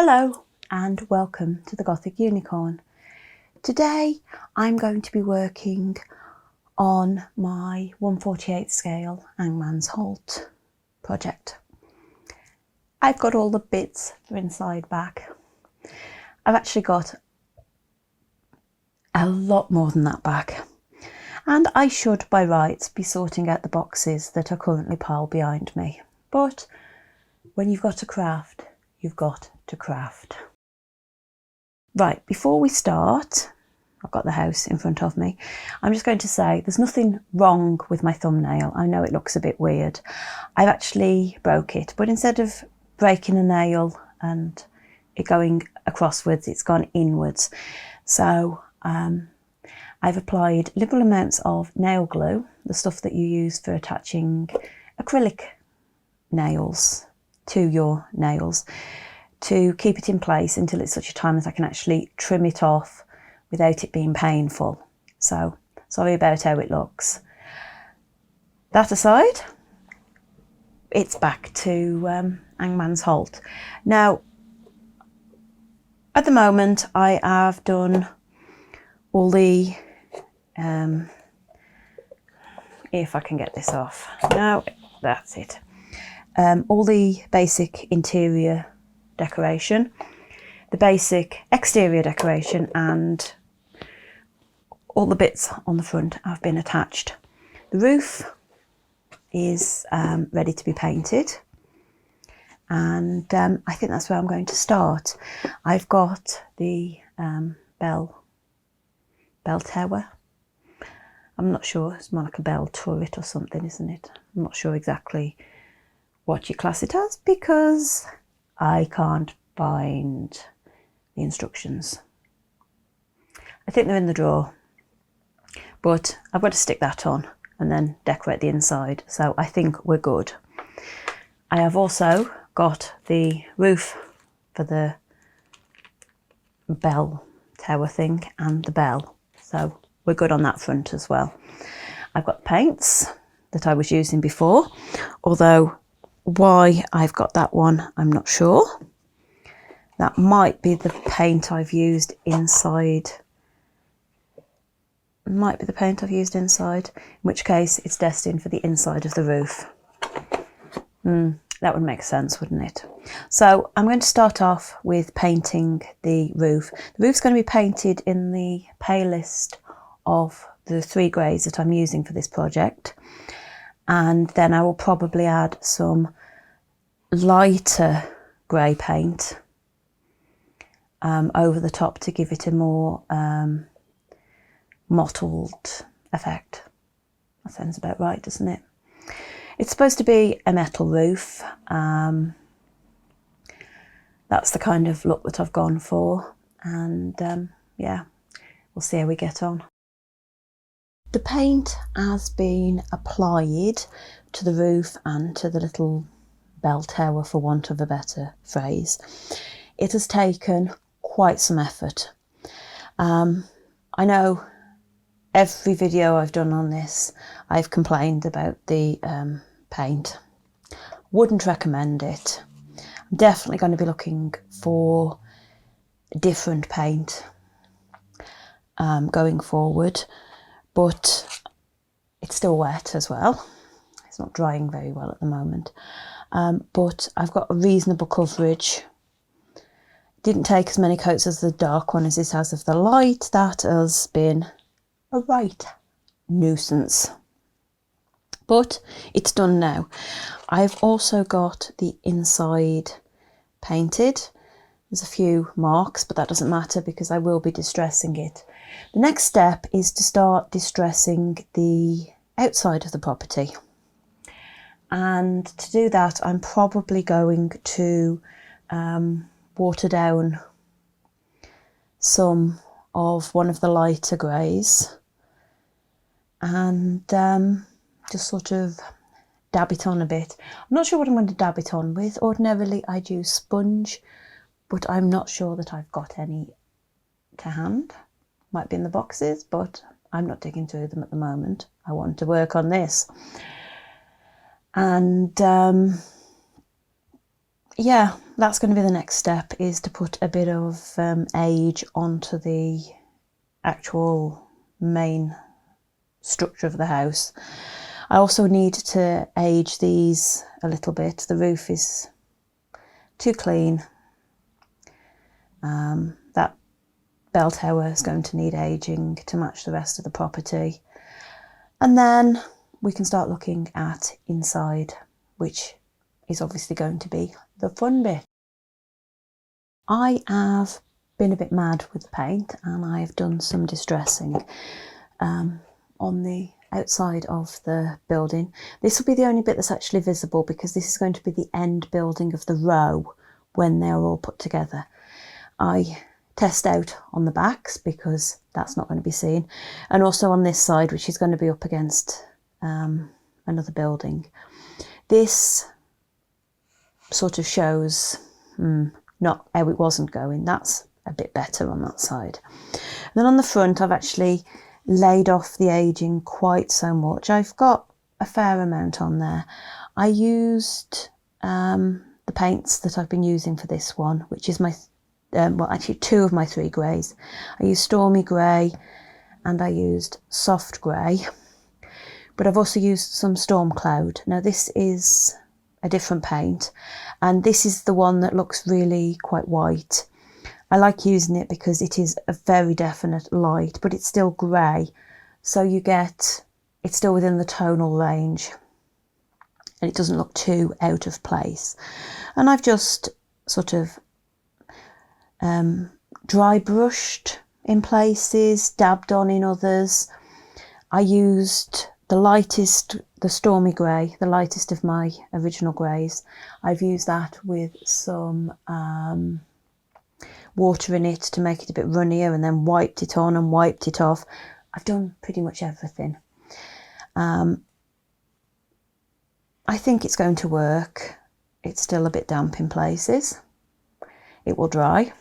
Hello and welcome to the Gothic Unicorn. Today I'm going to be working on my 1/48 scale Hangmans Halt project. I've got all the bits for inside back. I've actually got a lot more than that back, and I should by rights be sorting out the boxes that are currently piled behind me. But when you've got to craft, you've got to craft. Right, before we start, I've got the house in front of me. I'm just going to say there's nothing wrong with my thumbnail. I know it looks a bit weird. I've actually broke it, but instead of breaking a nail and it going acrosswards, it's gone inwards. So I've applied liberal amounts of nail glue, the stuff that you use for attaching acrylic nails to your nails, to keep it in place until it's such a time as I can actually trim it off without it being painful. So sorry about how it looks. That aside, it's back to Hangmans Halt. Now, at the moment I have done all the, if I can get this off, now that's it, all the basic interior decoration, the basic exterior decoration, and all the bits on the front have been attached. The roof is ready to be painted, and I think that's where I'm going to start. I've got the bell tower. I'm not sure, it's more like a bell turret or something, isn't it? I'm not sure exactly what you class it as because I can't find the instructions. I think they're in the drawer, but I've got to stick that on and then decorate the inside, so I think we're good. I have also got the roof for the bell tower thing and the bell, so we're good on that front as well. I've got paints that I was using before, although why I've got that one I'm not sure. That might be the paint I've used inside. Might be the paint I've used inside, in which case it's destined for the inside of the roof. That would make sense, wouldn't it? So I'm going to start off with painting the roof. The roof's going to be painted in the palest of the 3 greys that I'm using for this project, and then I will probably add some lighter grey paint over the top to give it a more mottled effect. That sounds about right, doesn't it? It's supposed to be a metal roof. That's the kind of look that I've gone for, and yeah, we'll see how we get on. The paint has been applied to the roof and to the little bell tower, for want of a better phrase. It has taken quite some effort. I know every video I've done on this, I've complained about the paint. Wouldn't recommend it. I'm definitely going to be looking for different paint going forward, but it's still wet as well. It's not drying very well at the moment, but I've got a reasonable coverage. Didn't take as many coats as the dark one as it has of the light. That has been a right nuisance, but it's done now. I've also got the inside painted. There's a few marks, but that doesn't matter because I will be distressing it. The next step is to start distressing the outside of the property, and to do that I'm probably going to water down some of one of the lighter greys and just sort of dab it on a bit. I'm not sure what I'm going to dab it on with. Ordinarily I'd use sponge, but I'm not sure that I've got any to hand. Might be in the boxes, but I'm not digging through them at the moment. I want to work on this. And yeah, that's going to be the next step, is to put a bit of age onto the actual main structure of the house. I also need to age these a little bit. The roof is too clean. That bell tower is going to need aging to match the rest of the property. And then we can start looking at inside, which is obviously going to be the fun bit. I have been a bit mad with the paint, and I've done some distressing on the outside of the building. This will be the only bit that's actually visible, because this is going to be the end building of the row when they're all put together. I test out on the backs because that's not going to be seen, and also on this side, which is going to be up against another building. This sort of shows not how it wasn't going. That's a bit better on that side. And then on the front, I've actually laid off the aging quite so much. I've got a fair amount on there. I used the paints that I've been using for this one, which is my well, actually 2 of my 3 greys. I used Stormy Grey and I used Soft Grey, but I've also used some Storm Cloud. Now this is a different paint, and this is the one that looks really quite white. I like using it because it is a very definite light, but it's still grey, so it's still within the tonal range and it doesn't look too out of place. And I've just sort of dry brushed in places, dabbed on in others. I used the Stormy Grey, the lightest of my original greys. I've used that with some water in it to make it a bit runnier, and then wiped it on and wiped it off. I've done pretty much everything. I think it's going to work. It's still a bit damp in places. It will dry.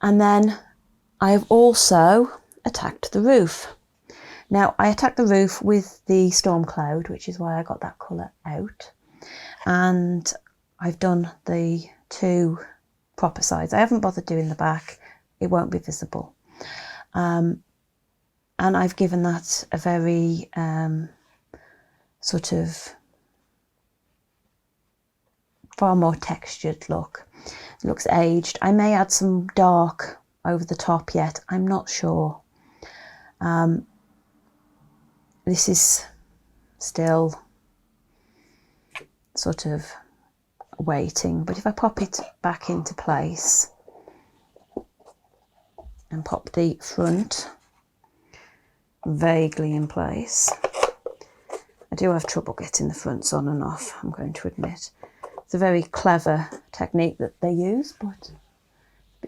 And then I have also attacked the roof. Now, I attacked the roof with the Storm Cloud, which is why I got that colour out. And I've done the 2 proper sides. I haven't bothered doing the back. It won't be visible. And I've given that a very sort of far more textured look. It looks aged. I may add some dark over the top yet. I'm not sure. This is still sort of waiting, but if I pop it back into place and pop the front vaguely in place, I do have trouble getting the fronts on and off, I'm going to admit. It's a very clever technique that they use, but a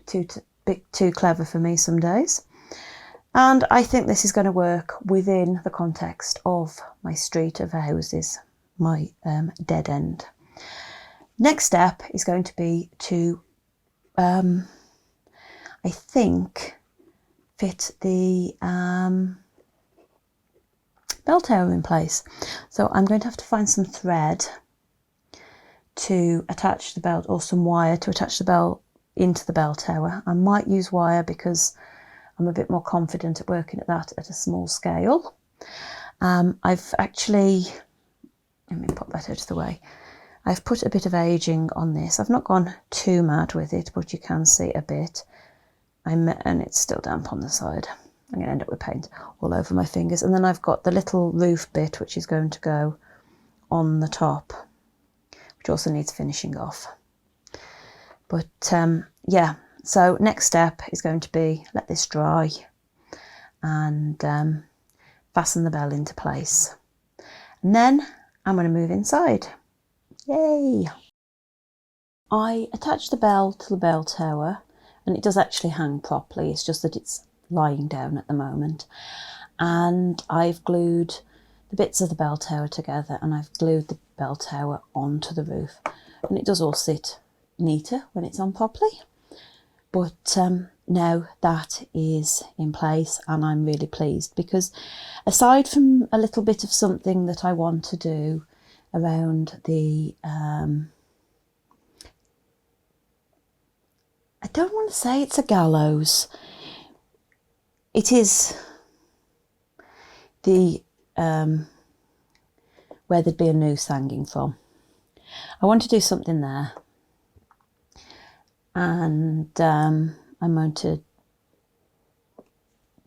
bit too clever for me some days. And I think this is going to work within the context of my street of houses, my dead end. Next step is going to be to, I think, fit the bell tower in place. So I'm going to have to find some thread to attach the belt, or some wire to attach the bell into the bell tower. I might use wire because I'm a bit more confident at working at that at a small scale. I've actually, let me pop that out of the way. I've put a bit of aging on this. I've not gone too mad with it, but you can see a bit. And it's still damp on the side. I'm going to end up with paint all over my fingers. And then I've got the little roof bit, which is going to go on the top, which also needs finishing off. But yeah, so next step is going to be let this dry and fasten the bell into place. And then I'm going to move inside. Yay! I attached the bell to the bell tower, and it does actually hang properly. It's just that it's lying down at the moment. And I've glued the bits of the bell tower together, and I've glued the bell tower onto the roof. And it does all sit neater when it's on properly. But now that is in place, and I'm really pleased, because aside from a little bit of something that I want to do around the I don't want to say it's a gallows. It is the where there'd be a noose hanging from. I want to do something there, and I'm going to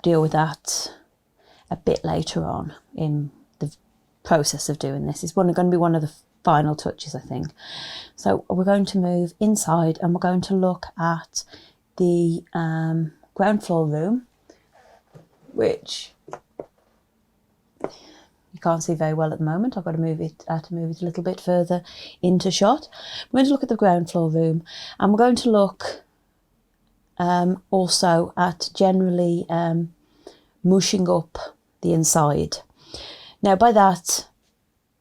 deal with that a bit later on in the process of doing this. It's going to be one of the final touches, I think. So we're going to move inside and we're going to look at the ground floor room, which you can't see very well at the moment. I've got to move it a little bit further into shot. We're going to look at the ground floor room, and we're going to look also at generally mushing up the inside. Now by that,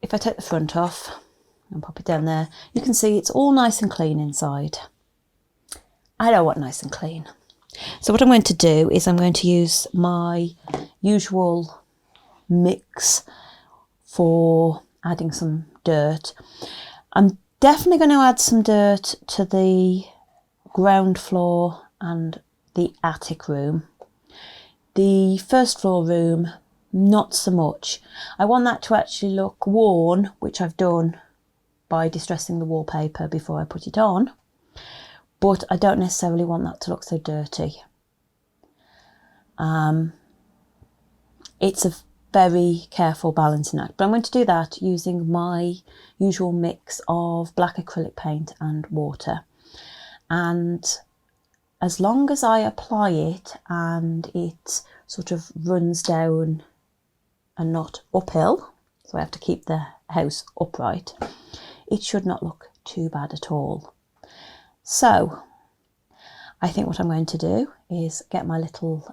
if I take the front off and pop it down there, you can see it's all nice and clean inside. I don't want nice and clean. So what I'm going to do is I'm going to use my usual mix for adding some dirt. I'm definitely going to add some dirt to the ground floor and the attic room. The first floor room, not so much. I want that to actually look worn, which I've done by distressing the wallpaper before I put it on, but I don't necessarily want that to look so dirty. It's a very careful balancing act, but I'm going to do that using my usual mix of black acrylic paint and water. And as long as I apply it and it sort of runs down and not uphill, so I have to keep the house upright, it should not look too bad at all. So I think what I'm going to do is get my little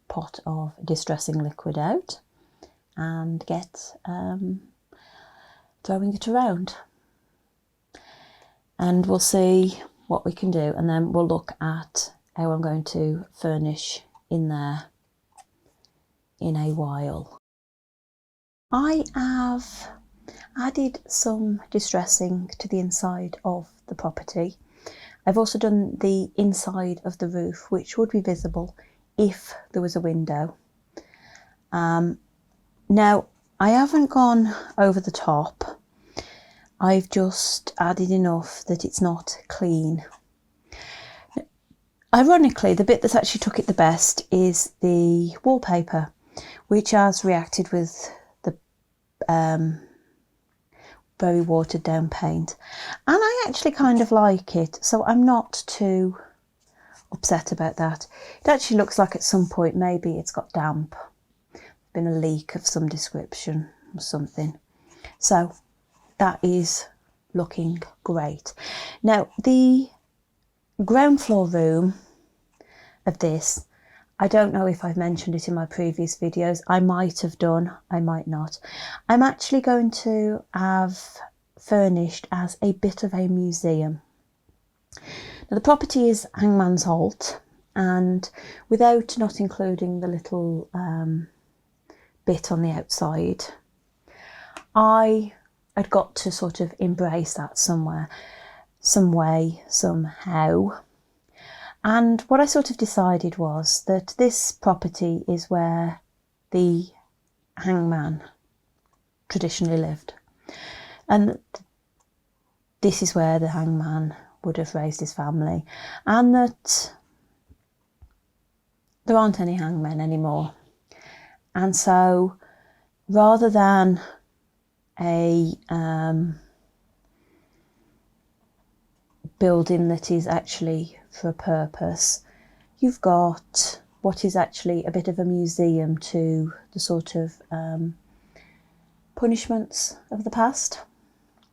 pot of distressing liquid out and get throwing it around, and we'll see what we can do, and then we'll look at how I'm going to furnish in there in a while. I have added some distressing to the inside of the property. I've also done the inside of the roof, which would be visible if there was a window. Now, I haven't gone over the top. I've just added enough that it's not clean. Ironically, the bit that actually took it the best is the wallpaper, which has reacted with the very watered down paint. And I actually kind of like it, so I'm not too upset about that. It actually looks like at some point maybe it's got damp. Been a leak of some description or something. So that is looking great. Now the ground floor room of this, I don't know if I've mentioned it in my previous videos. I might have done, I might not. I'm actually going to have furnished as a bit of a museum. Now the property is Hangmans Halt, and without not including the little bit on the outside, I had got to sort of embrace that somewhere, some way, somehow. And what I sort of decided was that this property is where the hangman traditionally lived, and this is where the hangman would have raised his family, and that there aren't any hangmen anymore. And so rather than a building that is actually for a purpose, you've got what is actually a bit of a museum to the sort of punishments of the past.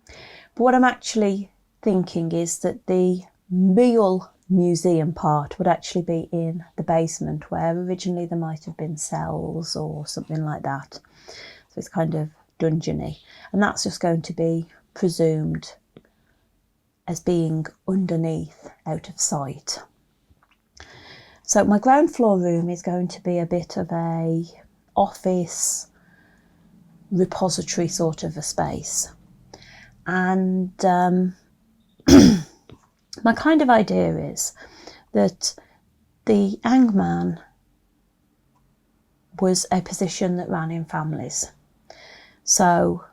But what I'm actually thinking is that the real museum part would actually be in the basement, where originally there might have been cells or something like that. So it's kind of dungeony, and that's just going to be presumed as being underneath, out of sight. So my ground floor room is going to be a bit of a office repository sort of a space, and my kind of idea is that the hangman was a position that ran in families. So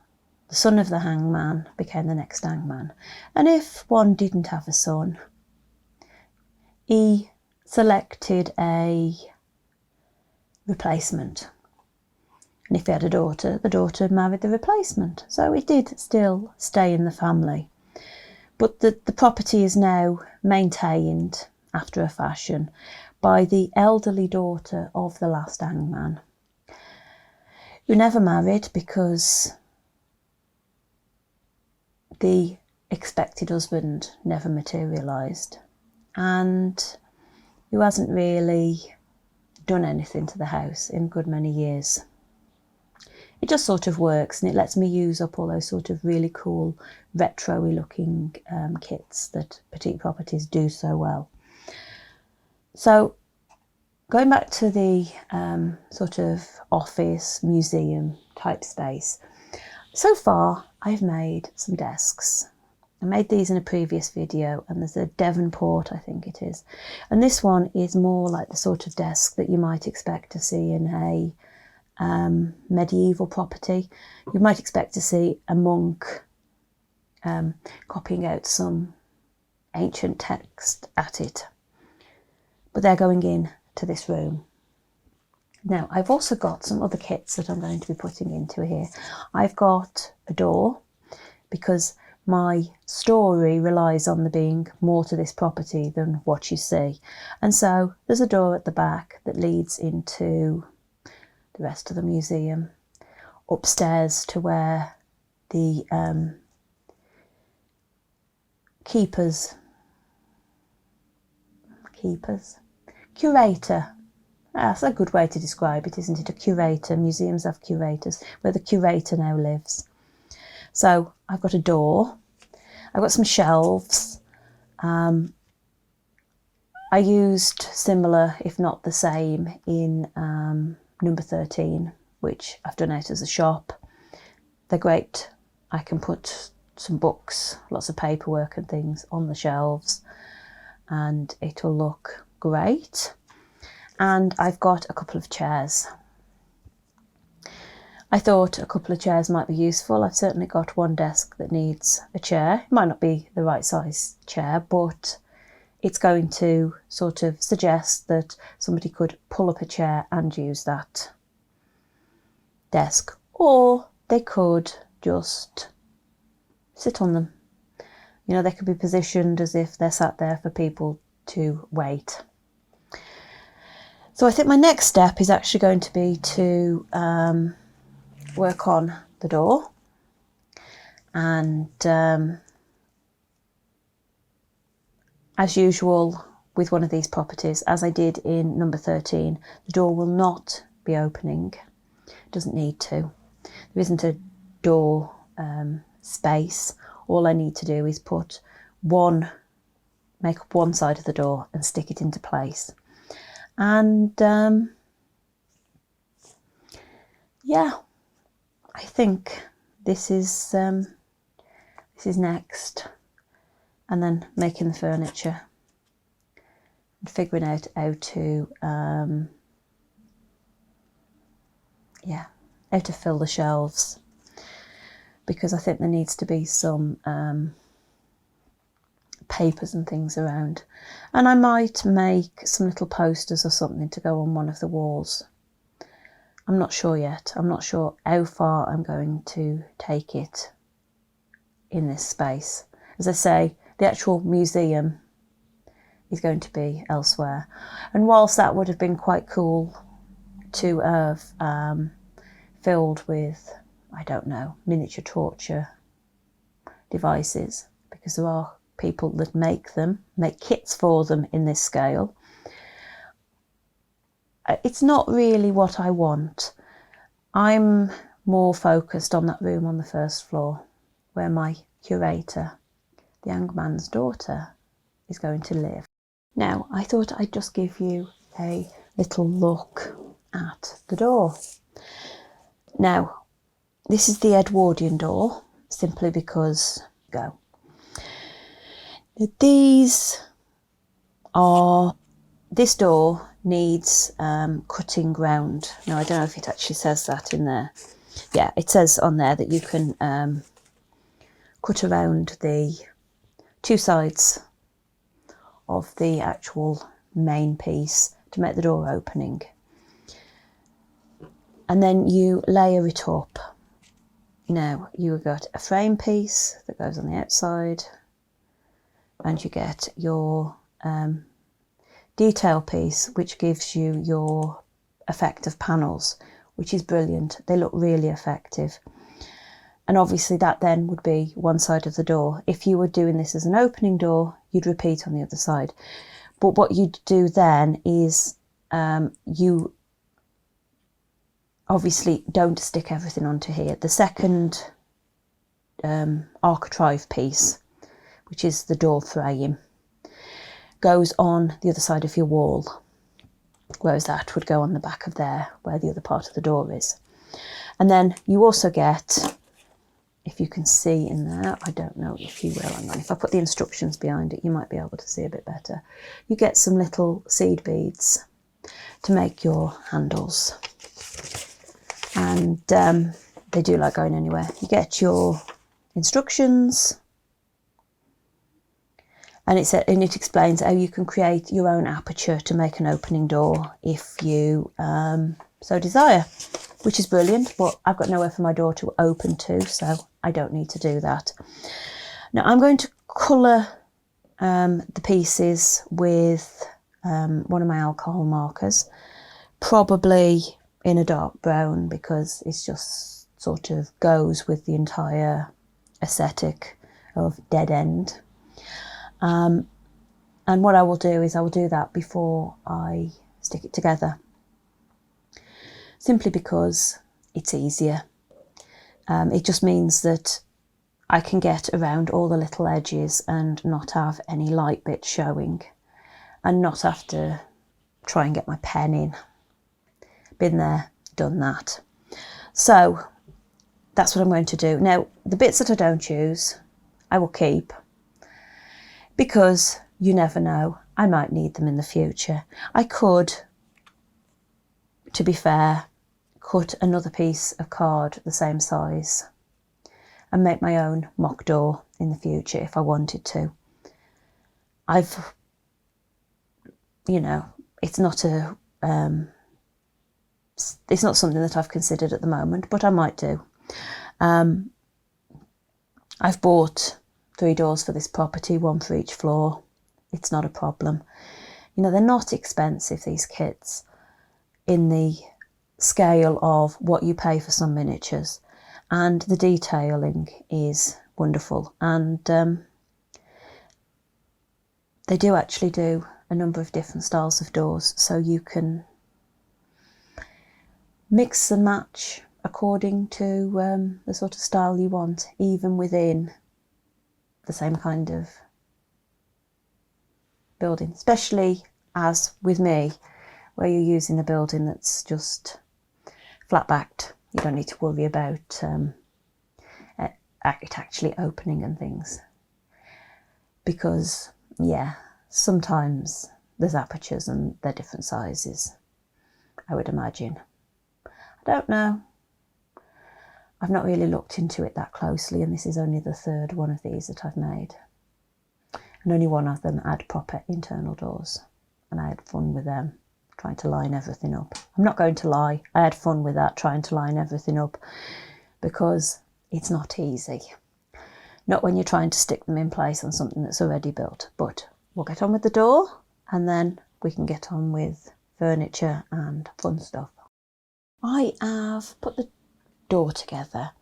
the son of the hangman became the next hangman. And if one didn't have a son, he selected a replacement. And if he had a daughter, the daughter married the replacement. So it did still stay in the family. But the property is now maintained after a fashion by the elderly daughter of the last hangman, who never married because the expected husband never materialised, and who hasn't really done anything to the house in a good many years. It just sort of works, and it lets me use up all those sort of really cool retro-y looking kits that Petite Properties do so well. So going back to the sort of office, museum type space, so far I've made some desks. I made these in a previous video, and there's a Devonport, I think it is. And this one is more like the sort of desk that you might expect to see in a medieval property. You might expect to see a monk copying out some ancient text at it. But they're going in to this room. Now, I've also got some other kits that I'm going to be putting into here. I've got a door, because my story relies on there being more to this property than what you see. And so there's a door at the back that leads into the rest of the museum, upstairs to where the curator, that's a good way to describe it, isn't it? A curator. Museums have curators, where the curator now lives. So I've got a door, I've got some shelves. I used similar, if not the same, in number 13, which I've done out as a shop. They're great. I can put some books, lots of paperwork and things on the shelves, and it'll look great. And I've got a couple of chairs. I thought a couple of chairs might be useful. I've certainly got one desk that needs a chair. It might not be the right size chair, but it's going to sort of suggest that somebody could pull up a chair and use that desk, or they could just sit on them. You know, they could be positioned as if they're sat there for people to wait. So I think my next step is actually going to be to work on the door, and as usual with one of these properties, as I did in number 13, the door will not be opening. It doesn't need to. There isn't a door space. All I need to do is make up one side of the door and stick it into place. And yeah, I think this is next, and then making the furniture and figuring out how to how to fill the shelves, because I think there needs to be some papers and things around, and I might make some little posters or something to go on one of the walls. I'm not sure yet. I'm not sure how far I'm going to take it in this space. As I say, the actual museum is going to be elsewhere, and whilst that would have been quite cool to have filled with, I don't know, miniature torture devices, because there are people that make kits for them in this scale, it's not really what I want. I'm more focused on that room on the first floor where my curator, the hangman's daughter, is going to live. Now, I thought I'd just give you a little look at the door. Now, this is the Edwardian door, simply because these are, this door needs cutting round. Now, I don't know if it actually says that in there. Yeah, it says on there that you can cut around the two sides of the actual main piece to make the door opening. And then you layer it up. Now, you've got a frame piece that goes on the outside, and you get your detail piece, which gives you your effective panels, which is brilliant. They look really effective. And obviously that then would be one side of the door. If you were doing this as an opening door, you'd repeat on the other side. But what you'd do then is you obviously don't stick everything onto here. The second architrave piece, which is the door frame, goes on the other side of your wall, whereas that would go on the back of there where the other part of the door is. And then you also get, if you can see in there, I don't know if you will, hang on, if I put the instructions behind it you might be able to see a bit better. You get some little seed beads to make your handles, and they do like going anywhere. You get your instructions, and it explains how you can create your own aperture to make an opening door if you so desire, which is brilliant. But I've got nowhere for my door to open to, so I don't need to do that. Now I'm going to colour the pieces with one of my alcohol markers, probably in a dark brown, because it's just sort of goes with the entire aesthetic of Dead End. And what I will do is I will do that before I stick it together, simply because it's easier. It just means that I can get around all the little edges and not have any light bits showing, and not have to try and get my pen in. Been there, done that. So that's what I'm going to do. Now, the bits that I don't use, I will keep, because you never know, I might need them in the future. I could, to be fair, cut another piece of card the same size and make my own mock door in the future if I wanted to. It's not something that I've considered at the moment, but I might do. I've bought 3 doors for this property, 1 for each floor. It's not a problem. They're not expensive, these kits, in the scale of what you pay for some miniatures, and the detailing is wonderful. And they do actually do a number of different styles of doors, so you can mix and match according to the sort of style you want, even within the same kind of building, especially as with me, where you're using a building that's just flat backed. You don't need to worry about it actually opening and things, because sometimes there's apertures and they're different sizes, I would imagine. I don't know. I've not really looked into it that closely, and this is only the 3rd one of these that I've made. And only one of them had proper internal doors, and I had fun with them, trying to line everything up. I'm not going to lie, I had fun with that, trying to line everything up, because it's not easy. Not when you're trying to stick them in place on something that's already built. But we'll get on with the door, and then we can get on with furniture and fun stuff. I have put the door together,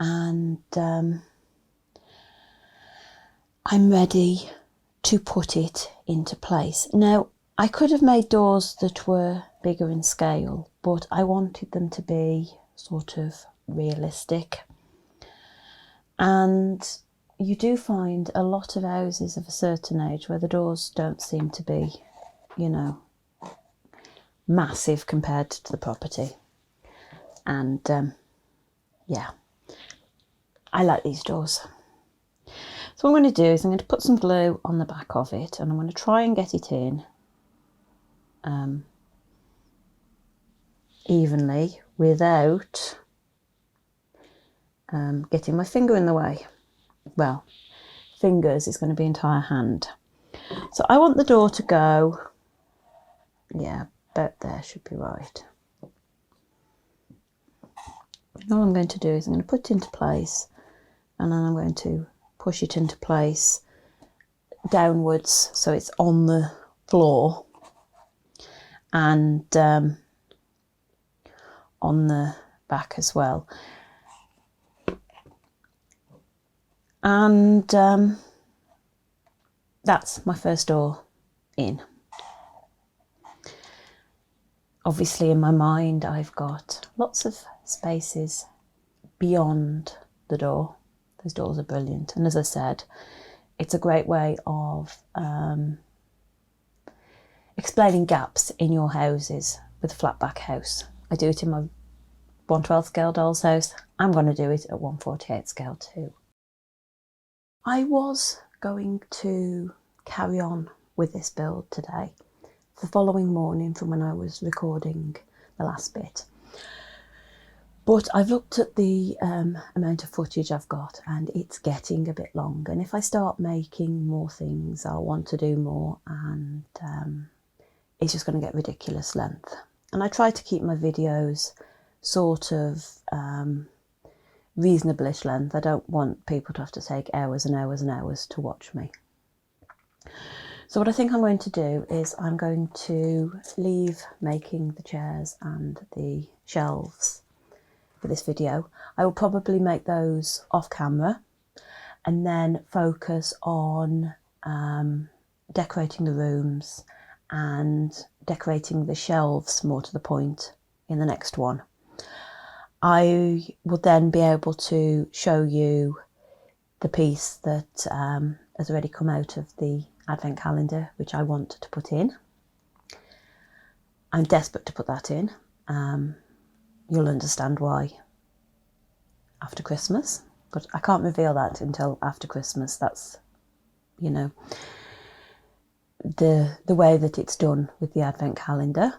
and I'm ready to put it into place. Now, I could have made doors that were bigger in scale, but I wanted them to be sort of realistic. And you do find a lot of houses of a certain age where the doors don't seem to be, massive compared to the property. And I like these doors. So what I'm going to do is I'm going to put some glue on the back of it, and I'm going to try and get it in evenly without getting my finger in the way. Well, fingers is going to be entire hand. So I want the door to go, yeah, about there should be right. All I'm going to do is I'm going to put it into place, and then I'm going to push it into place downwards so it's on the floor and on the back as well. And that's my first door in. Obviously in my mind I've got lots of spaces beyond the door. Those doors are brilliant, and as I said, it's a great way of explaining gaps in your houses with a flat back house. I do it in my 1/12 scale doll's house. I'm going to do it at 1/48 scale too. I was going to carry on with this build today, the following morning from when I was recording the last bit. But I've looked at the amount of footage I've got, and it's getting a bit long. And if I start making more things, I'll want to do more, and it's just going to get ridiculous length. And I try to keep my videos sort of reasonable-ish length. I don't want people to have to take hours and hours and hours to watch me. So what I think I'm going to do is I'm going to leave making the chairs and the shelves for this video. I will probably make those off camera and then focus on decorating the rooms and decorating the shelves more to the point in the next one. I will then be able to show you the piece that has already come out of the advent calendar, which I want to put in. I'm desperate to put that in. You'll understand why after Christmas, but I can't reveal that until after Christmas. That's, you know, the way that it's done with the advent calendar.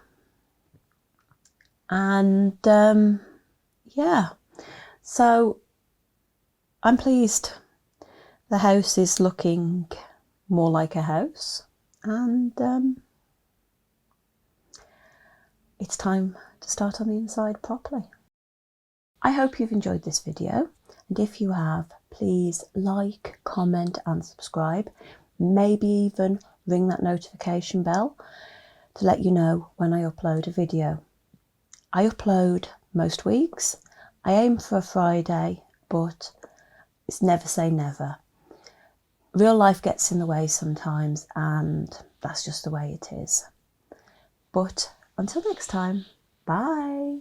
And yeah, so I'm pleased. The house is looking more like a house, and it's time to start on the inside properly. I hope you've enjoyed this video, and if you have, please like, comment and subscribe. Maybe even ring that notification bell to let you know when I upload a video. I upload most weeks. I aim for a Friday, but it's never say never. Real life gets in the way sometimes, and that's just the way it is. But until next time, bye.